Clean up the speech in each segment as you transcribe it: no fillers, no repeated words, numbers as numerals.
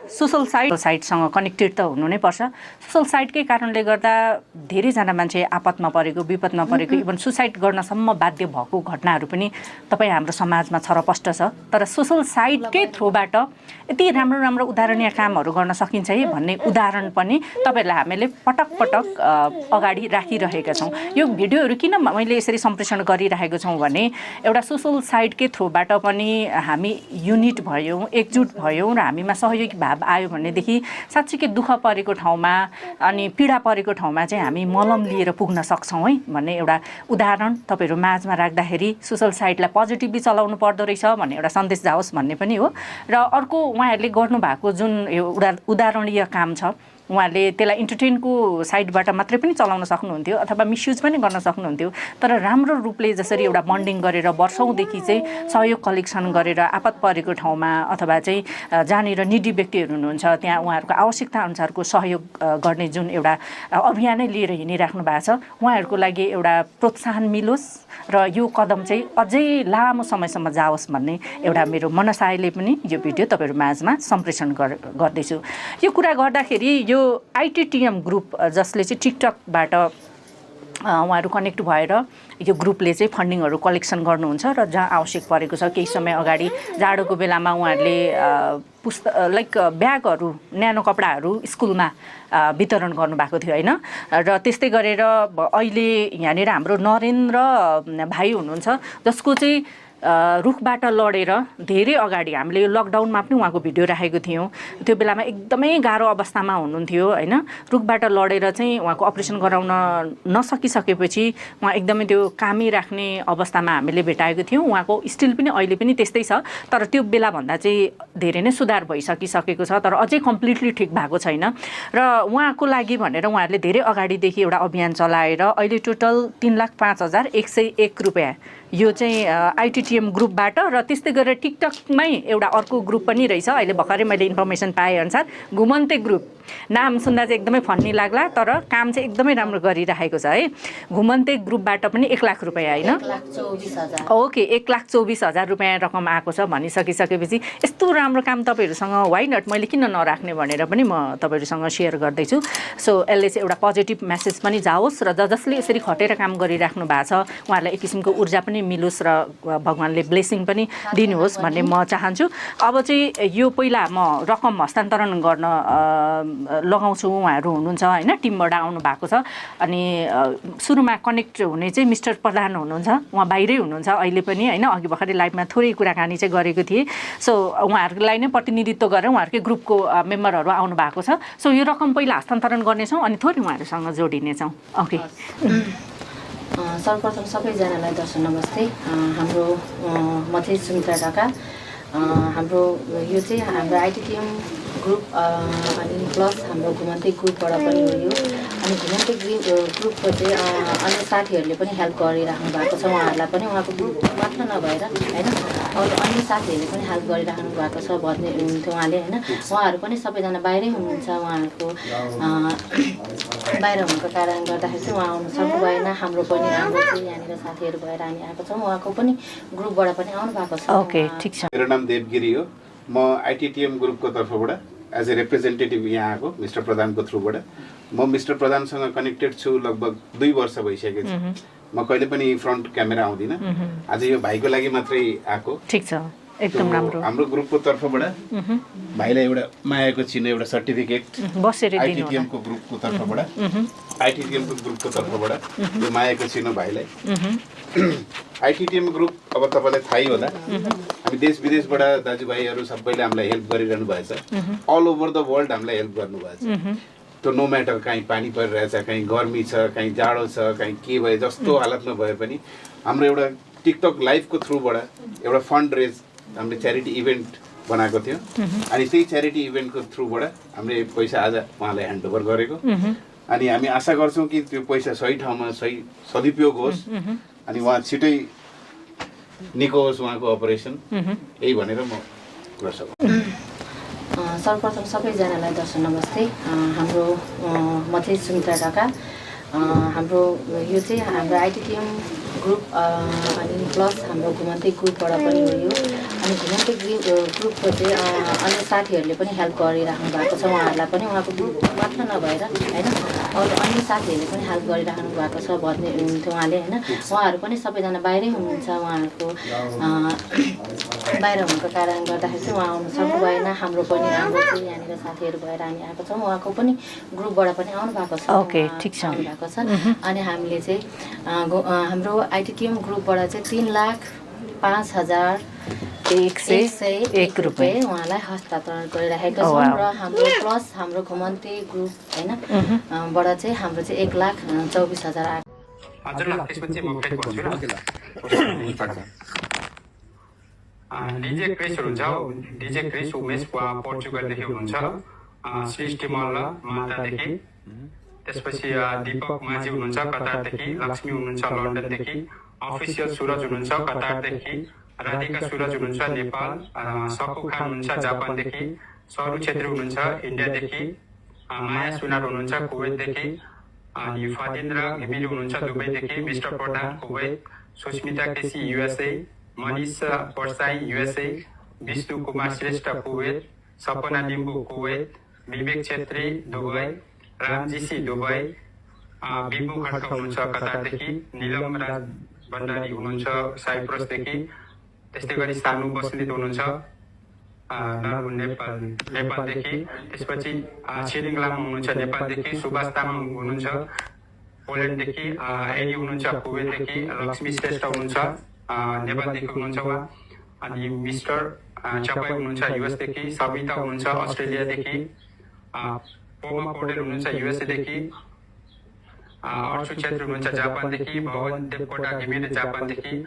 Social साइटसँग connected त हुनु नै पर्छ। सोसल साइटकै कारणले गर्दा धेरैजना मान्छे आपतमा परेको, विपदमा परेको, इभन सुसाइड गर्नसम्म बाध्य भएको घटनाहरू पनि तपाईँ हाम्रो समाजमा छरपष्ट छ। तर सोसल साइटकै थ्रुबाट यति राम्रो राम्रो उदाहरणीय कामहरू गर्न सकिन्छ है भन्ने उदाहरण पनि तपाईँहरूलाई हामीले पटक पटक अगाडि राखिरहेका छौँ। यो भिडियोहरू किन मैले यसरी सम्प्रेषण गरिरहेको छौँ भने एउटा सोसल साइटकै थ्रुबाट पनि हामी युनिट भयौँ, एकजुट भयौँ र हामीमा सहयोगी भाव आयो भनेदेखि साँच्चीकै दुःख परेको ठाउँमा अनि पीडा परेको ठाउँमा चाहिँ हामी मलम लिएर पुग्न सक्छौँ है भन्ने एउटा उदाहरण तपाईँहरू माझमा राख्दाखेरि सोसल साइटलाई पोजिटिभली चलाउनु पर्दो रहेछ भन्ने एउटा सन्देश जाओस् भन्ने पनि हो। र अर्को उहाँहरूले गर्नुभएको जुन एउटा उदाहरणीय काम छ, उहाँले त्यसलाई इन्टरटेनको साइडबाट मात्रै पनि चलाउन सक्नुहुन्थ्यो अथवा मिसयुज पनि गर्न सक्नुहुन्थ्यो। तर राम्रो रूपले जसरी एउटा बन्डिङ गरेर वर्षौँदेखि चाहिँ सहयोग कलेक्सन गरेर आपत परेको ठाउँमा अथवा चाहिँ जहाँनिर निडी व्यक्तिहरू हुनुहुन्छ त्यहाँ उहाँहरूको आवश्यकता अनुसारको सहयोग गर्ने जुन एउटा अभियानै लिएर हिँडिराख्नु भएको छ, उहाँहरूको लागि एउटा प्रोत्साहन मिलोस् र यो कदम चाहिँ अझै लामो समयसम्म जाओस् भन्ने एउटा मेरो मनसायले पनि यो भिडियो तपाईँहरू माझमा सम्प्रेषण गर्दैछु। यो कुरा गर्दाखेरि यो आइटिटिएम ग्रुप जसले चाहिँ टिकटकबाट उहाँहरू कनेक्ट भएर यो ग्रुपले चाहिँ फन्डिङहरू कलेक्सन गर्नुहुन्छ र जहाँ आवश्यक परेको छ केही समय अगाडि जाडोको बेलामा उहाँहरूले ब्यागहरू, न्यानो कपडाहरू स्कुलमा वितरण गर्नुभएको थियो होइन। र त्यस्तै गरेर अहिले यहाँनिर हाम्रो नरेन्द्र भाइ हुनुहुन्छ जसको चाहिँ रुखबाट लडेर धेरै अगाडि हामीले यो लकडाउनमा पनि उहाँको भिडियो राखेको थियौँ। त्यो बेलामा एकदमै गाह्रो अवस्थामा हुनुहुन्थ्यो होइन। रुखबाट लडेर चाहिँ उहाँको अपरेसन गराउन नसकिसकेपछि उहाँ एकदमै त्यो कामी राख्ने अवस्थामा हामीले भेटाएको थियौँ। उहाँको स्टिल पनि अहिले पनि त्यस्तै छ, तर त्यो बेलाभन्दा चाहिँ धेरै नै सुधार भइसकिसकेको छ, तर अझै कम्प्लिटली ठिक भएको छैन। र उहाँको लागि भनेर उहाँहरूले धेरै अगाडिदेखि एउटा अभियान चलाएर अहिले टोटल 3,05,101 रुपियाँ यो चाहिँ आइटिटिएम ग्रुपबाट र त्यस्तै गरेर टिकटकमै एउटा अर्को ग्रुप पनि रहेछ। अहिले भर्खरै मैले इन्फर्मेसन पाएअनुसार घुमन्ते ग्रुप, नाम सुन्दा चाहिँ एकदमै फन्नी लाग्ला तर काम चाहिँ एकदमै राम्रो गरिरहेको छ है। घुमन्ते ग्रुपबाट पनि 1 लाख रुपियाँ होइन, 1,24,000 ओके 1,24,000 रुपियाँ रकम आएको छ भनिसकिसकेपछि यस्तो राम्रो काम तपाईँहरूसँग वाइ नट मैले किन नराख्ने भनेर पनि म तपाईँहरूसँग सेयर गर्दैछु। सो यसले चाहिँ एउटा पोजिटिभ मेसेज पनि जाओस् र जसले यसरी खटेर काम गरिराख्नु भएको छ उहाँहरूलाई एक किसिमको ऊर्जा पनि मिलोस् र भगवान्ले ब्लेसिङ पनि दिनुहोस् भन्ने म चाहन्छु। अब चाहिँ यो पहिला म रकम हस्तान्तरण गर्न लगाउँछु, उहाँहरू हुनुहुन्छ होइन, टिमबाट आउनु भएको छ। अनि सुरुमा कनेक्ट हुने चाहिँ मिस्टर प्रधान हुनुहुन्छ, उहाँ बाहिरै हुनुहुन्छ अहिले पनि होइन। अघि भर्खरै लाइभमा थोरै कुराकानी चाहिँ गरेको थिएँ। सो उहाँहरूलाई नै प्रतिनिधित्व गरेर उहाँहरूकै ग्रुपको मेम्बरहरू आउनु भएको छ। सो यो रकम पहिला हस्तान्तरण गर्नेछौँ अनि थोरै उहाँहरूसँग जोडिनेछौँ। ओके, सर्वप्रथम सबैजनालाई दर्शक नमस्ते। हाम्रो म चाहिँ सुमित्रा ढका। हाम्रो यो चाहिँ हाम्रो आइटिटिएम ग्रुप अनि प्लस हाम्रो घुमन्ते ग्रुपबाट पनि हो यो। अनि घुमन्ते ग्रुपको चाहिँ अन्य साथीहरूले पनि हेल्प गरिराख्नु भएको छ। उहाँहरूलाई पनि उहाँको ग्रुप मात्र नभएर होइन अरू अन्य साथीहरूले पनि हेल्प गरिराख्नु भएको छ भन्ने हुन्थ्यो उहाँले होइन। उहाँहरू पनि सबैजना बाहिरै हुनुहुन्छ। उहाँहरूको बाहिर हुनुको कारणले गर्दाखेरि चाहिँ उहाँ आउनु सक्नु भएन। हाम्रो पनि हाम्रो चाहिँ यहाँनिर साथीहरू भएर हामी आएको छौँ। उहाँको पनि ग्रुपबाट पनि आउनु भएको छ। ओके, ठिक छ। मेरो नाम देवगिरी हो। म आइटिटिएम ग्रुपको तर्फबाट एज ए रिप्रेजेन्टेटिभ यहाँ आएको मिस्टर प्रधानको थ्रुबाट। म मिस्टर प्रधानसँग कनेक्टेड छु लगभग 2 वर्ष भइसकेको छ। म कहिले पनि फ्रन्ट क्यामेरा आउँदिनँ, आज यो भाइको लागि मात्रै आएको। ठिक छ, एकदम राम्रो। हाम्रो ग्रुपको तर्फबाट भाइलाई एउटा मायाको चिन्ह एउटा सर्टिफिकेट आइटिटिएमको ग्रुपको तर्फबाट यो मायाको चिन्ह भाइलाई। आइटिटिएम ग्रुप अब तपाईँलाई थाहै होला, हामी देश विदेशबाट दाजुभाइहरू सबैले हामीलाई हेल्प गरिरहनु भएछ। अल ओभर द वर्ल्ड हामीलाई हेल्प गर्नुभएछ। त्यो नो म्याटर कहीँ पानी परिरहेछ, कहीँ गर्मी छ, कहीँ जाडो छ, कहीँ के भए जस्तो हालतमा भए पनि हाम्रो एउटा टिकटक लाइभको थ्रुबाट एउटा फन्ड रेज हामीले च्यारिटी इभेन्ट बनाएको थियो। अनि त्यही च्यारिटी इभेन्टको थ्रुबाट हामीले पैसा आज उहाँलाई ह्यान्डओभर गरेको। अनि हामी आशा गर्छौँ कि त्यो पैसा सही ठाउँमा सही सदुपयोग होस् अनि उहाँ छिटै निको होस् उहाँको अपरेसन, यही भनेर म कुरा सक्छु। सर्वप्रथम सबैजनालाई दर्शक नमस्ते। हाम्रो म चाहिँ सुमित्रा ढका। हाम्रो यो चाहिँ हाम्रो आइटिटिएम ग्रुप अनि प्लस हाम्रो घुमन्ते ग्रुपबाट पनि हो यो। अनि घुमन्ते ग्रुपको चाहिँ अन्य साथीहरूले पनि हेल्प गरिराख्नु भएको छ उहाँहरूलाई पनि, उहाँको ग्रुप मात्र नभएर होइन अरू अन्य साथीहरूले पनि हेल्प गरिराख्नु भएको छ भन्ने हुन्थ्यो उहाँले होइन। उहाँहरू पनि सबैजना बाहिरै हुनुहुन्छ, उहाँहरूको बाहिर हुनुको कारणले गर्दाखेरि चाहिँ उहाँ आउनु सक्नु भएन। हाम्रो चाहिँ यहाँनिर साथीहरू भएर हामी आएको छौँ, उहाँको पनि ग्रुपबाट पनि आउनु भएको छ। ओके, ठिक छ। आउनु भएको छ। अनि हामीले चाहिँ हाम्रो आइटिटिएम ग्रुपबाट चाहिँ 3,05,101 रुपियाँ उहाँलाई हस्तान्तरण गरिराखेका छौँ। र हाम्रो प्लस हाम्रो घुमन्ते ग्रुप होइन बाट चाहिँ हाम्रो चाहिँ 1,24,000 हजुरलाई त्यसपछि म फेरि भन्छु ल। डिजे क्रिस हुनुहुन्छ, डिजे क्रिस उमेश पोर्चुगलदेखि हुनुहुन्छ, सृष्टि मल्ल मालदादेखि, त्यसपछि दीपक माझी हुनुहुन्छ कतारदेखि, लक्ष्मी हुनुहुन्छ लन्डनदेखि, अफिसियल सुरज हुनुहुन्छ कतारदेखि, राधिका सुरज हुनुहुन्छ नेपाल, सकु खान हुनुहुन्छ जापानदेखि, सरू छेत्री हुनुहुन्छ इन्डियादेखि, माया सुनार हुनुहुन्छ कुवेतदेखि, अनि फतेन्द्र घिमिरे हुनुहुन्छ दुबईदेखि, मिस्टर प्रधान कुवेत, सुस्मिता केसी युएसए, मनिषा परसाई युएसए, विष्णु कुमार श्रेष्ठ कुवेत, सपना लिम्बू कुवेत, विवेक छेत्री दुबई, रामजीसी दुबई, बिबु खड्का हुनुहुन्छ कतारदेखि, निलम राज भण्डारी हुनुहुन्छ साइप्रसदेखि, त्यस्तै गरी सानु बस्नेत हुनुहुन्छ नेपालदेखि, त्यसपछि छिरिङ लामा हुनुहुन्छ नेपालदेखि, सुभाष तामाङ हुनुहुन्छ पोल्यान्डदेखि, एडी हुनुहुन्छ कुवेतदेखि, लक्ष्मी श्रेष्ठ हुनुहुन्छ नेपालदेखि हुनुहुन्छ उहाँ, अनि मिस्टर चपाई हुनुहुन्छ युएसदेखि, सविता हुनुहुन्छ अस्ट्रेलियादेखि, पोमा पौडेल हुनुहुन्छ युएसएदेखि, अर्छु छेत्री हुनुहुन्छ जापानदेखि, भवन देवकोटा घिमिरे जापानदेखि,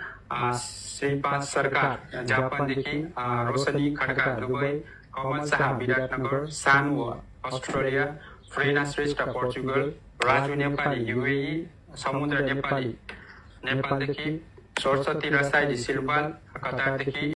श्रीपाद सरकार जापानदेखि, रोशनी खड्का दुबई, कमल शाह विराटनगर, सानु अस्ट्रेलिया, फ्रेना श्रेष्ठ पोर्चुगल, राजु नेपाली युएई, समुद्र नेपाली नेपालदेखि, सरस्वती रसाइली सिलवाल कतारदेखि,